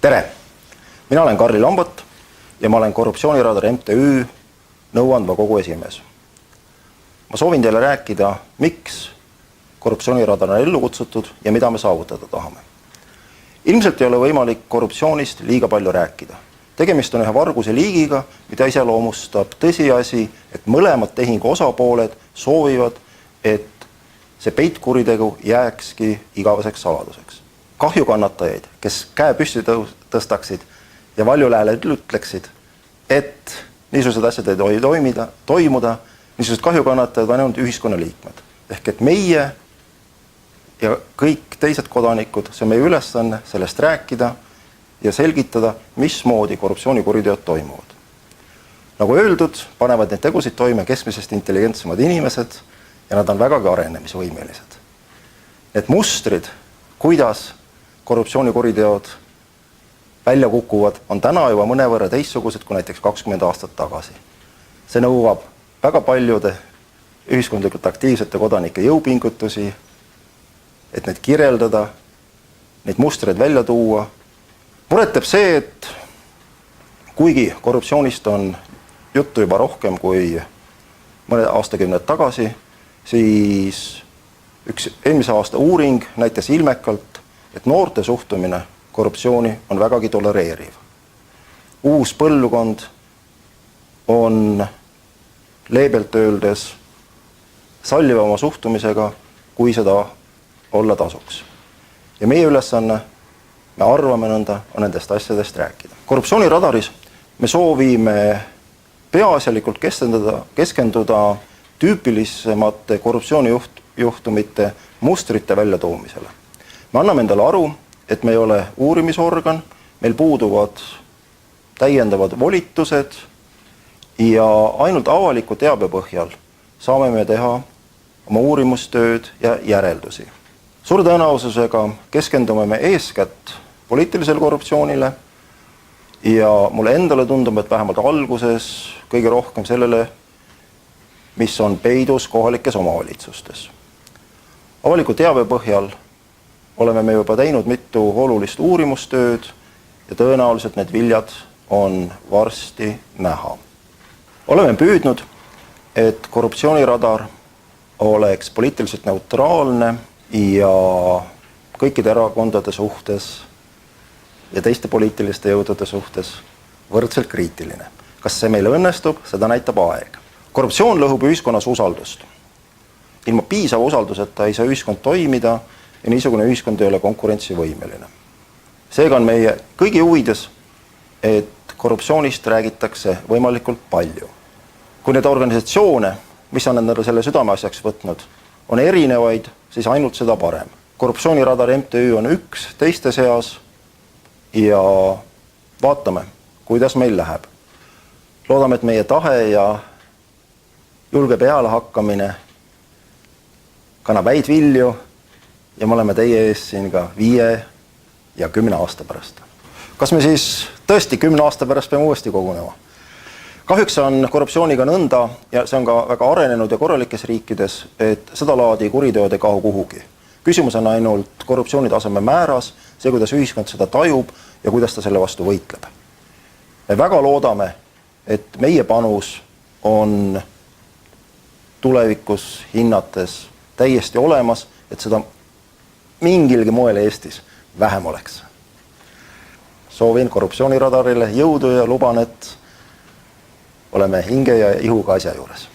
Tere! Mina olen Karli Lambot ja ma olen Korruptsiooniradar MTÜ nõuandva kogu esimees. Ma soovin teile rääkida, miks Korruptsiooniradar on ellu kutsutud ja mida me saavutada tahame. Ilmselt ei ole võimalik korruptsioonist liiga palju rääkida. Tegemist on ühe varguse liigiga, mida iseloomustab tõsiasi, et mõlemad tehingu osapooled soovivad, et see peitkuritegu jääkski igaveseks saladuseks. Kahjukannatajaid, kes käe püsti tõstaksid ja valjulääled ütleksid, et niisugused asjad ei tohi toimuda, niisugused kahjukannatajad on ainult ühiskonnaliikmed. Ehk et meie ja kõik teised kodanikud, see on meie ülesanne sellest rääkida ja selgitada, mismoodi korruptsioonikuriteod toimuvad. Nagu öeldud, panevad need tegusid toime keskmisest intelligentsemad inimesed ja nad on vägagi arenemisvõimelised. Need mustrid, kuidas korruptsioonikuriteod välja kukuvad, on täna juba mõnevõrra teistsugused kui näiteks 20 aastat tagasi. See nõuab väga paljude ühiskondlikult aktiivsete kodanike jõupingutusi, et need kirjeldada, neid mustreid välja tuua. Muret teeb see, et kuigi korruptsioonist on juttu juba rohkem kui mõned aastakümned tagasi, siis üks eelmise aasta uuring näitas ilmekalt, et noorte suhtumine korruptsiooni on vägagi tolereeriv. Uus põlvkond on leebelt öeldes sallivama suhtumisega, kui seda olla tasuks. Ja meie ülesanne, me arvame nõnda, on nendest asjadest rääkida. Korruptsiooniradaris me soovime peaasjalikult keskenduda tüüpilisemate korruptsioonijuhtumite mustrite väljatoomisele. Me anname endale aru, et me ei ole uurimisorgan, meil puuduvad täiendavad volitused ja ainult avaliku teabe põhjal saame me teha oma uurimustööd ja järeldusi. Suure tõenäosusega keskendume me eeskätt poliitilisele korruptsioonile ja mulle endale tundub, et vähemalt alguses kõige rohkem sellele, mis on peidus kohalikes omavalitsustes. Avaliku teabe põhjal oleme me juba teinud mitu olulist uurimustööd ja tõenäoliselt need viljad on varsti näha. Oleme püüdnud, et korruptsiooniradar oleks poliitiliselt neutraalne ja kõikide erakondade suhtes ja teiste poliitiliste jõudude suhtes võrdselt kriitiline. Kas see meil õnnestub, seda näitab aeg. Korruptsioon lõhub ühiskonnas usaldust. Ilma piisava usalduseta ei saa ühiskond toimida ja niisugune ühiskond ei ole konkurentsivõimeline. Seega on meie kõigi huvides, et korruptsioonist räägitakse võimalikult palju. Kui need organisatsioone, mis on endale selle südameasjaks võtnud, on erinevaid, siis ainult seda parem. Korruptsiooniradar MTÜ on üks teiste seas ja vaatame, kuidas meil läheb. Loodame, et meie tahe ja julge peale hakkamine kannab häid vilju ja me oleme teie ees siin ka 5 ja 10 aasta pärast. Kas me siis tõesti 10 aasta pärast peame uuesti kogunema? Kahjuks on korruptsiooniga nõnda, ja see on ka väga arenenud ja korralikes riikides, et seda laadi kuriteod ei kahu kuhugi. Küsimus on ainult korruptsiooni taseme määras, see, kuidas ühiskond seda tajub ja kuidas ta selle vastu võitleb. Me väga loodame, et meie panus on tulevikus hinnates täiesti olemas, et seda mingilgi moel Eestis vähem oleks. Soovin korruptsiooniradarile jõudu ja luban, et oleme hinge ja ihuga asja juures.